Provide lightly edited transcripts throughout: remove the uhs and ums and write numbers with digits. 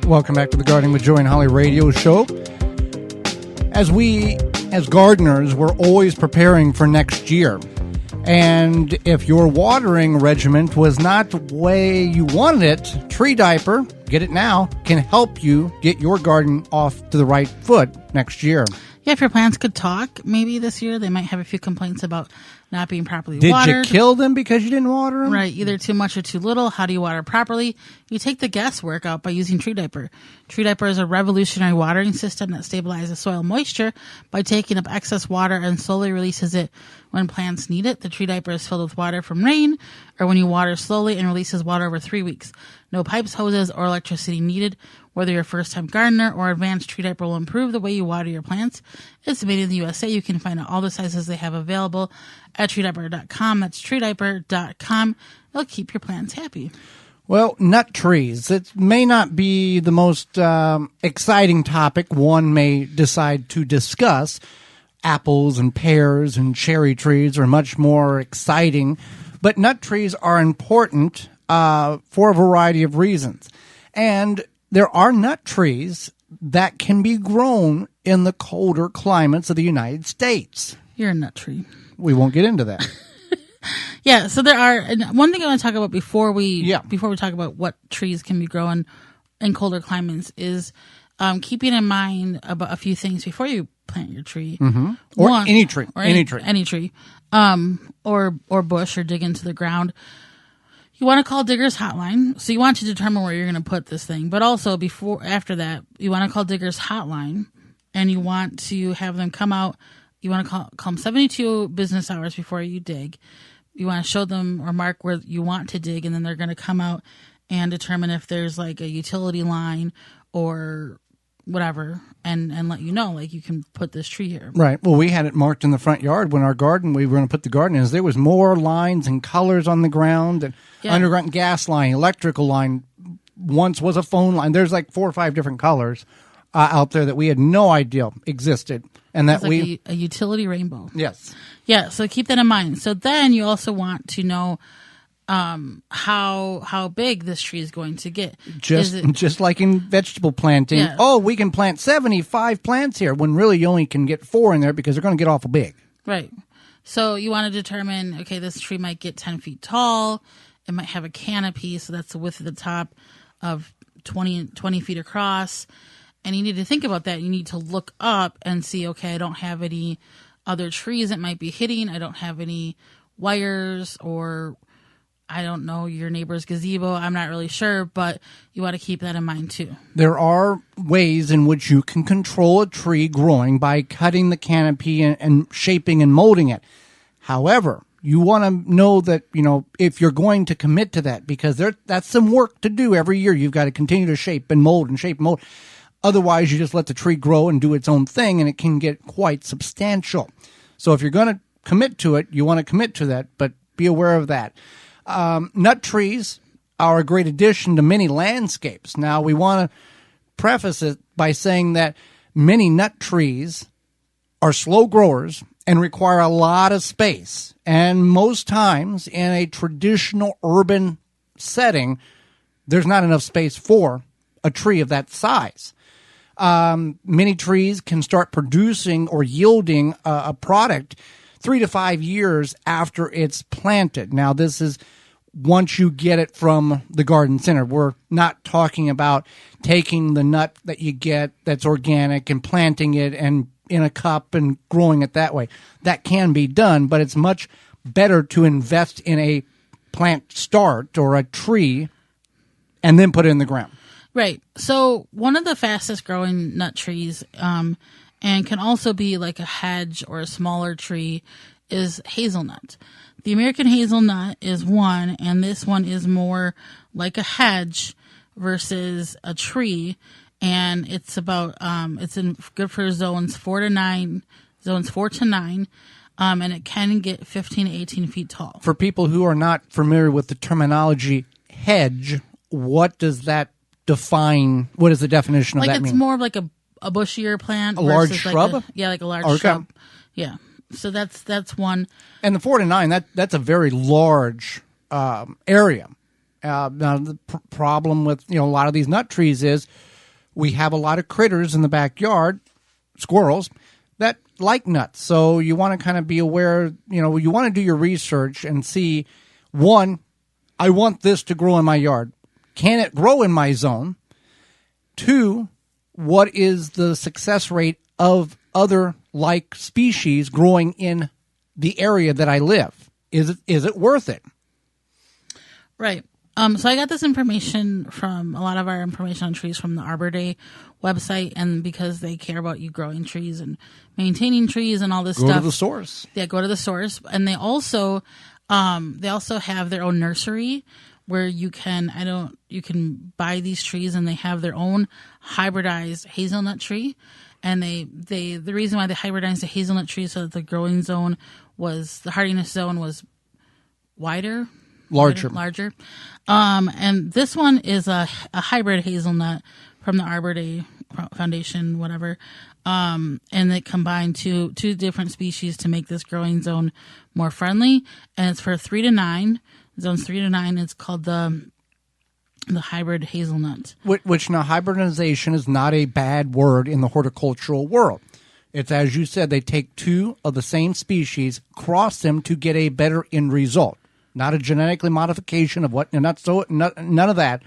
Welcome back to the Gardening with Joy and Holly radio show. As gardeners, we're always preparing for next year. And if your watering regimen was not the way you wanted it, Tree Diaper, get it now, can help you get your garden off to the right foot next year. Yeah, if your plants could talk, maybe this year they might have a few complaints about not being properly Did watered. you kill them because you didn't water them? Right, either too much or too little. How do you water properly? You take the guesswork out by using Tree Diaper. Tree Diaper is a revolutionary watering system that stabilizes soil moisture by taking up excess water and slowly releases it when plants need it. The Tree Diaper is filled with water from rain or when you water slowly and releases water over 3 weeks. No pipes, hoses, or electricity needed. Whether you're a first-time gardener or advanced, Tree Diaper will improve the way you water your plants. It's made in the USA. You can find out all the sizes they have available at treediaper.com. That's treediaper.com. It'll keep your plants happy. Well, nut trees. It may not be the most exciting topic one may decide to discuss. Apples and pears and cherry trees are much more exciting. But nut trees are important for a variety of reasons. And there are nut trees that can be grown in the colder climates of the United States. You're a nut tree. We won't get into that. Yeah, so there are, and one thing I want to talk about before we talk about what trees can be grown in colder climates is keeping in mind about a few things before you plant your tree. Mm-hmm. Or any tree. Any tree. Or bush or dig into the ground. You want to call Digger's Hotline. So you want to determine where you're going to put this thing. But also after that, you want to call Digger's Hotline and you want to have them come out. You want to call them 72 business hours before you dig. You want to show them or mark where you want to dig, and then they're going to come out and determine if there's like a utility line or whatever and let you know, like, you can put this tree here. Right. Well, we had it marked in the front yard when we were going to put the garden in. There was more lines and colors on the ground, and underground gas line, electrical line, once was a phone line. There's like 4 or 5 different colors out there that we had no idea existed. And that a utility rainbow. Yes. Yeah, so keep that in mind. So then you also want to know how big this tree is going to get. Just like in vegetable planting. Yeah. Oh, we can plant 75 plants here, when really you only can get 4 in there because they're going to get awful big. Right. So you want to determine, okay, this tree might get 10 feet tall. It might have a canopy, so that's the width of the top of 20 feet across. And you need to think about that. You need to look up and see, okay, I don't have any other trees that might be hitting. I don't have any wires, or I don't know, your neighbor's gazebo. I'm not really sure, but you want to keep that in mind too. There are ways in which you can control a tree growing by cutting the canopy and shaping and molding it. However, you want to know that, if you're going to commit to that, because that's some work to do every year. You've got to continue to shape and mold and shape and mold. Otherwise, you just let the tree grow and do its own thing, and it can get quite substantial. So if you're going to commit to it, you want to commit to that, but be aware of that. Nut trees are a great addition to many landscapes. Now, we want to preface it by saying that many nut trees are slow growers and require a lot of space. And most times in a traditional urban setting, there's not enough space for a tree of that size. Many trees can start producing or yielding a product 3 to 5 years after it's planted. Now, this is once you get it from the garden center. We're not talking about taking the nut that you get that's organic and planting it and in a cup and growing it that way. That can be done, but it's much better to invest in a plant start or a tree and then put it in the ground. Right. So one of the fastest growing nut trees, and can also be like a hedge or a smaller tree, is hazelnut. The American hazelnut is one, and this one is more like a hedge versus a tree. And it's about, good for zones 4 to 9, and it can get 15 to 18 feet tall. For people who are not familiar with the terminology hedge, what does that define? What is the definition of that mean? It's more like a bushier plant. A large shrub? Like a large shrub. Yeah. So that's one. And the 4 to 9, that's a very large area. Now the problem with a lot of these nut trees is we have a lot of critters in the backyard, squirrels, that like nuts. So you want to kind of be aware. You want to do your research and see. One, I want this to grow in my yard. Can it grow in my zone? Two, what is the success rate of other like species growing in the area that I live? Is it worth it? Right. So I got this information from a lot of our information on trees from the Arbor Day website, and because they care about you growing trees and maintaining trees and all this stuff. Go to the source. Yeah, go to the source. And they also have their own nursery where you can buy these trees, and they have their own hybridized hazelnut tree. And the reason why they hybridized the hazelnut tree so that the hardiness zone was larger. And this one is a hybrid hazelnut from the Arbor Day Foundation, whatever. And they combine two different species to make this growing zone more friendly. And it's for 3 to 9. Zones 3 to 9. It's called the hybrid hazelnut. Which now hybridization is not a bad word in the horticultural world. It's, as you said, they take two of the same species, cross them to get a better end result. Not a genetically modification of none of that.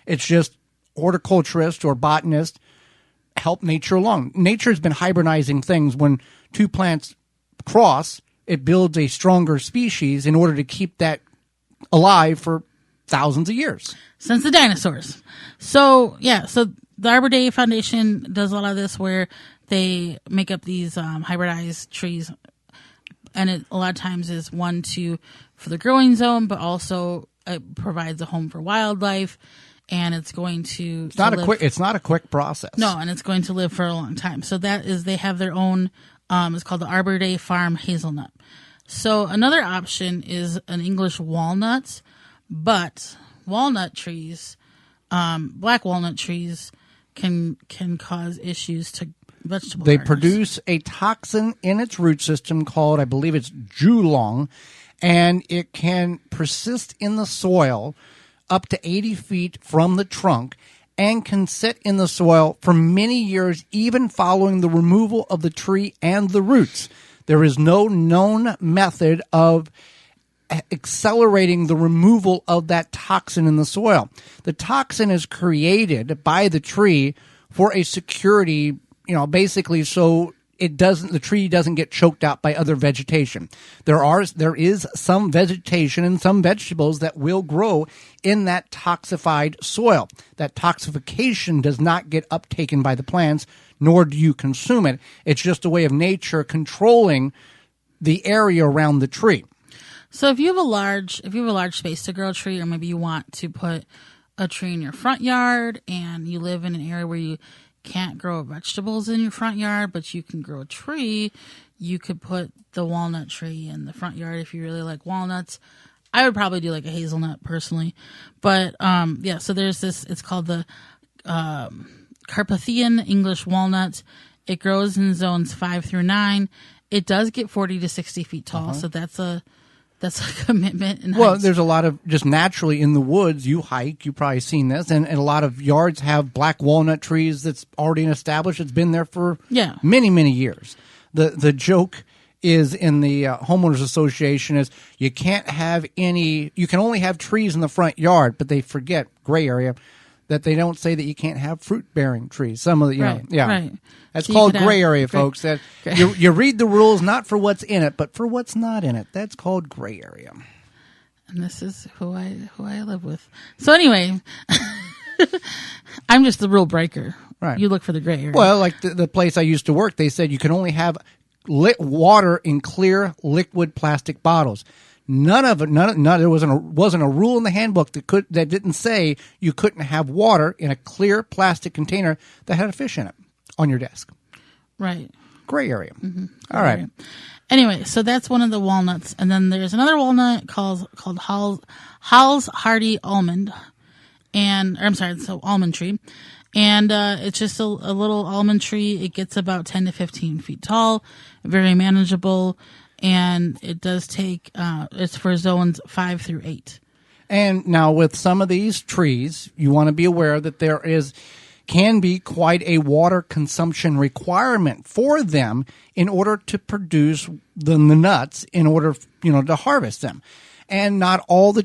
It's just horticulturists or botanists help nature along. Nature's been hybridizing things. When two plants cross, it builds a stronger species in order to keep that alive for thousands of years. Since the dinosaurs. So the Arbor Day Foundation does a lot of this where they make up these hybridized trees, and it a lot of times is for the growing zone, but also it provides a home for wildlife, and it's going to it's not a quick process. No, and it's going to live for a long time. So they have their own it's called the Arbor Day Farm Hazelnut. So another option is an English walnut, but walnut trees, black walnut trees can cause issues to vegetable They gardens. produce a toxin in its root system called, I believe it's Julong, and it can persist in the soil up to 80 feet from the trunk and can sit in the soil for many years, even following the removal of the tree and the roots. There is no known method of accelerating the removal of that toxin in the soil. The toxin is created by the tree for a security, basically so the tree doesn't get choked out by other vegetation. There is some vegetation and some vegetables that will grow in that toxified soil. That toxification does not get uptaken by the plants, nor do you consume it. It's just a way of nature controlling the area around the tree. So if you have a large space to grow a tree, or maybe you want to put a tree in your front yard and you live in an area where you can't grow vegetables in your front yard, but you can grow a tree, you could put the walnut tree in the front yard if you really like walnuts. I would probably do like a hazelnut personally. But so there's this, it's called the Carpathian English walnut. It grows in zones 5 through 9. It does get 40 to 60 feet tall, so that's a commitment. Well, there's a lot of, just naturally in the woods, you hike, you've probably seen this, and a lot of yards have black walnut trees that's already established. It's been there for many, many years. The joke is in the homeowners association is you can only have trees in the front yard, but they forget, gray area, that they don't say that you can't have fruit-bearing trees. Some of the, right. That's called gray area, folks. That you read the rules not for what's in it, but for what's not in it. That's called gray area. And this is who I live with. So anyway, I'm just the rule breaker. Right. You look for the gray area. Well, like the place I used to work, they said you can only have water in clear liquid plastic bottles. There wasn't a rule in the handbook that didn't say you couldn't have water in a clear plastic container that had a fish in it on your desk. Right. Gray area. Mm-hmm. All right. Area. Anyway, so that's one of the walnuts, and then there's another walnut called Hall's Hardy Almond, it's an almond tree, and it's just a little almond tree. It gets about 10 to 15 feet tall, very manageable. And it does take, it's for zones 5 through 8. And now with some of these trees, you want to be aware that can be quite a water consumption requirement for them in order to produce the nuts in order, to harvest them. And not all the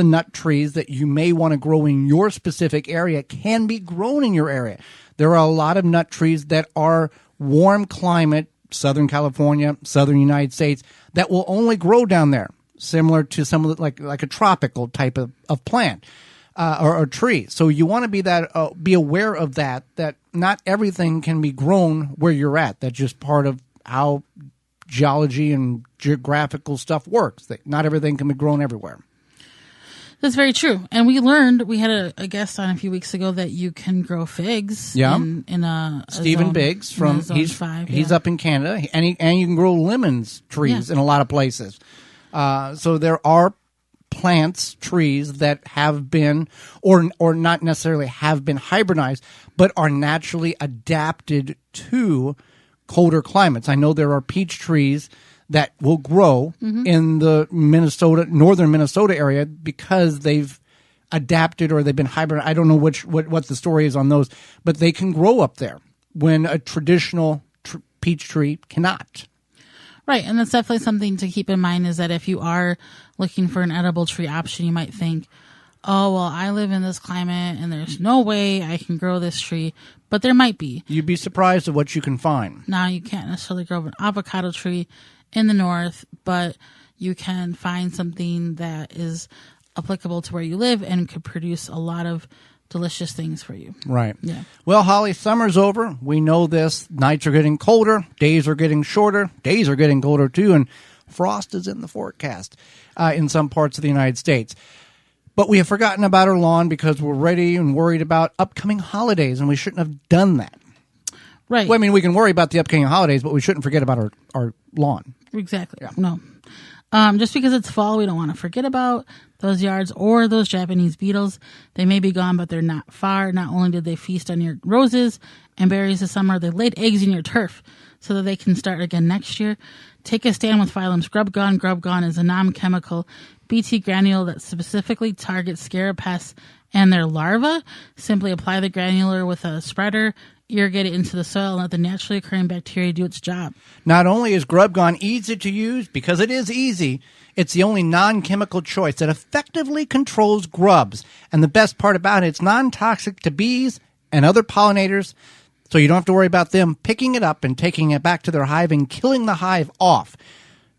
nut trees that you may want to grow in your specific area can be grown in your area. There are a lot of nut trees that are warm climate, Southern California, Southern United States, that will only grow down there, similar to some of the, like a tropical type of plant. Or tree. So you want to be aware of that not everything can be grown where you're at. That's just part of how geology and geographical stuff works. That not everything can be grown everywhere. That's very true. And we had a guest on a few weeks ago that you can grow figs. Yeah. In a Stephen zone, Biggs he's yeah. up in Canada, and you can grow lemons trees in a lot of places. So there are trees that have been, or not necessarily have been hybridized, but are naturally adapted to colder climates. I know there are peach trees that will grow in the northern Minnesota area because they've adapted or they've been hybrid. I don't know what the story is on those, but they can grow up there when a traditional peach tree cannot. Right, and that's definitely something to keep in mind is that if you are looking for an edible tree option, you might think, oh, well, I live in this climate and there's no way I can grow this tree, but there might be. You'd be surprised at what you can find. Now, you can't necessarily grow an avocado tree in the north, but you can find something that is applicable to where you live and could produce a lot of delicious things for you. Right. Yeah. Well, Holly, summer's over. We know this. Nights are getting colder. Days are getting shorter. Days are getting colder, too. And frost is in the forecast in some parts of the United States. But we have forgotten about our lawn because we're ready and worried about upcoming holidays, and we shouldn't have done that. Right. Well, I mean, we can worry about the upcoming holidays, but we shouldn't forget about our lawn. Exactly. Yeah. No. Just because it's fall, we don't want to forget about those yards or those Japanese beetles. They may be gone, but they're not far. Not only did they feast on your roses and berries this summer, they laid eggs in your turf so that they can start again next year. Take a stand with Phylum Grub Gone. Grub Gone is a non-chemical BT granule that specifically targets scarab pests and their larvae. Simply apply the granular with a spreader, irrigate it into the soil, and let the naturally occurring bacteria do its job. Not only is Grub Gone easy to use, because it is easy, it's the only non-chemical choice that effectively controls grubs. And the best part about it, it's non-toxic to bees and other pollinators, so you don't have to worry about them picking it up and taking it back to their hive and killing the hive off.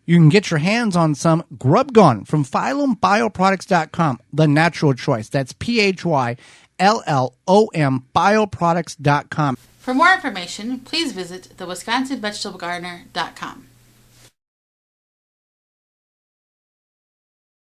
You can get your hands on some Grub Gone from PhylumBioproducts.com, the natural choice. That's PHYLLOM bioproducts.com. For more information, please visit thewisconsinvegetablegardener.com.